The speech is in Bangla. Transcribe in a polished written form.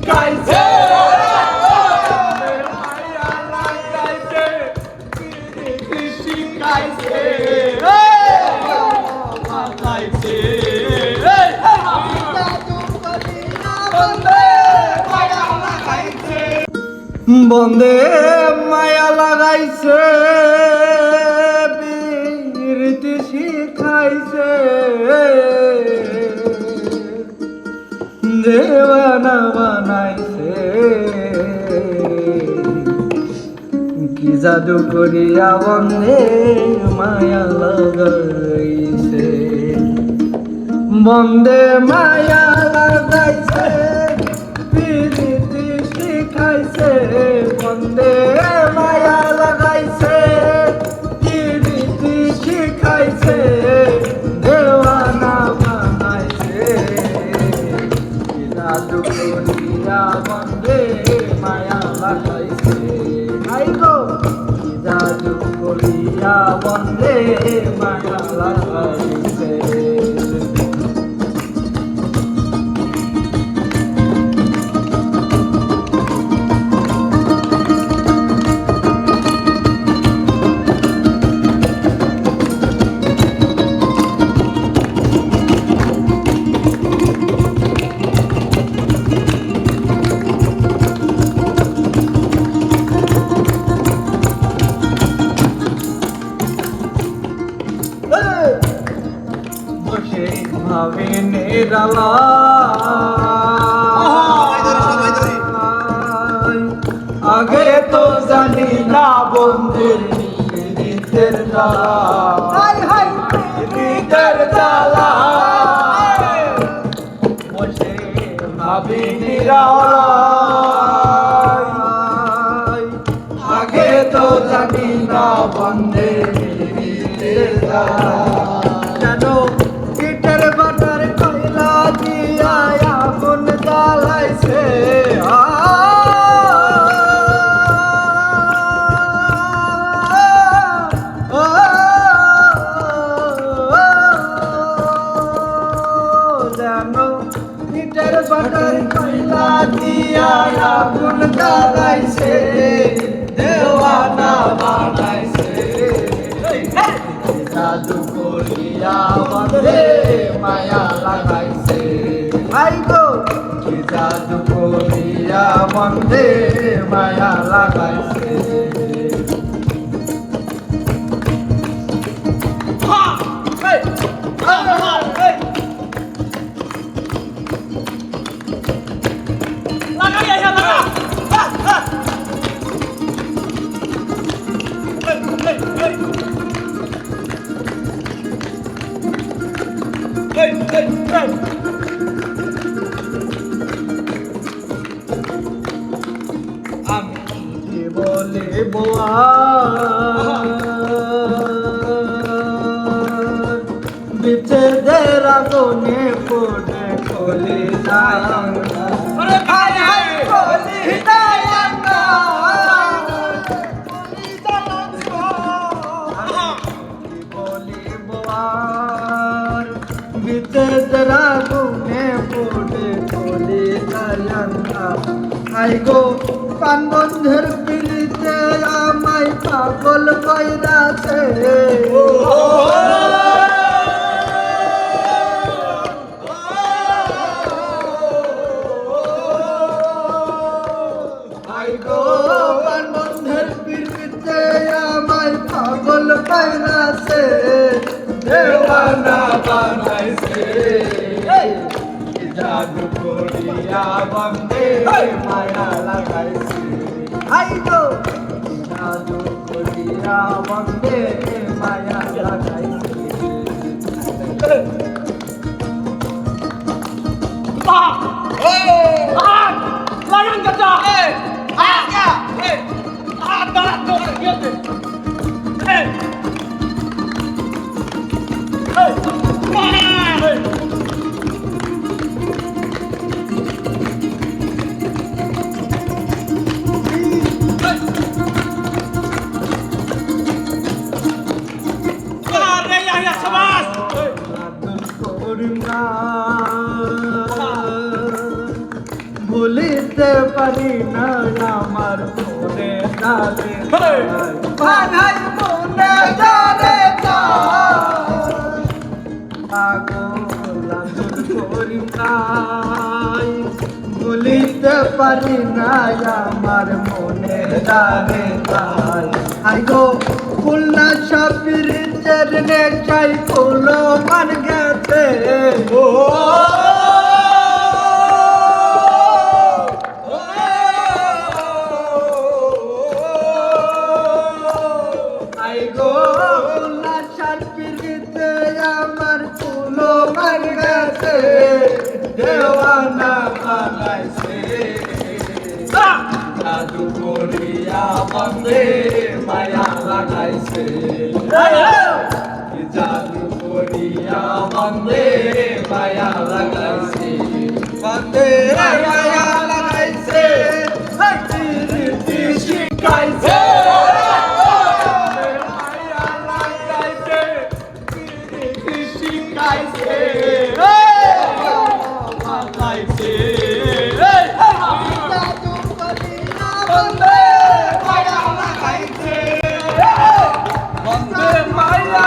শিখাইছে শিখাইছে বন্দে মায়া লাগাইছে বীরতি শিখাইছে দেওয়ানা বানাইছে কি জাদু করিয়া বন্দে মায়া লাগাইছে বন্দে মায়া লাগাইছে বীরতি শিখাইছে বন্দে মায়া লাগাইছে বীরতি শিখাইছে দেওয়ানা বানাইছে জাদু করিয়া বন্দে মায়া লাগাইছে আই গো জাদু করিয়া বন্দে মায়া লাগাইছে ভাবে নেরালা আগে তো জানি না বন্ধুর নিতের জ্বালা বসে ভাবে নেরালা আগে তো জানি না বন্ধুর নিতের জানো ইটের বাটার কয়লা দিয়া আগুন জ্বালাইছে জানো ইটের বাটার কয়লা দিয়া আগুন জ্বালাইছে দেওয়ানা বানাইছে জাদু করিয়া বন্দে মায়া লাগাইছে আই গো জাদু করিয়া বন্দে মায়া লাগাইছে আমি বলে বোয়া বিচ্ছেদের আগুনে পড়ে কলি বিচ্ছেদের আগুনে পড়ে কলি আই গো কান বন্ধের পিলিতে আমায় পাগল কইরাছে আই গো কান বন্ধের পিলিতে আমায় পাগল কইরাছে দেওয়ানা বানাইছে জাদু করিয়া বন্দে মায়া লাগাইছে আই গো জাদু করিয়া বন্দে মায়া লাগাইছে লাগান কাটা আগা দাঁড়া তো গিয়েছে ভুলিতে পারি না আমার মনে জানে ভাই মনে জানে পাগল আদর করি নাই ভুলিতে পারি না আমার মনে জানে তাই আই গো খুলনা সাপির চরণে চাই ফুলো মান গেছে ও আই গো খুলনা সাপিরিতে আমার ফুলো মান গেছে দেওয়ানা বানাইছে জাদু করিয়া বন্দে মায়া লাগাইছে জাদু করিয়া বন্দে মায়া লাগাইছে বন্দে মায়া লাগাইছে রীতি শিখাইছে মায়া লাগাইছে রীতি শিখাইছে লাগাইছে বন্দে মায়া লাগাইছে বন্দে মায়া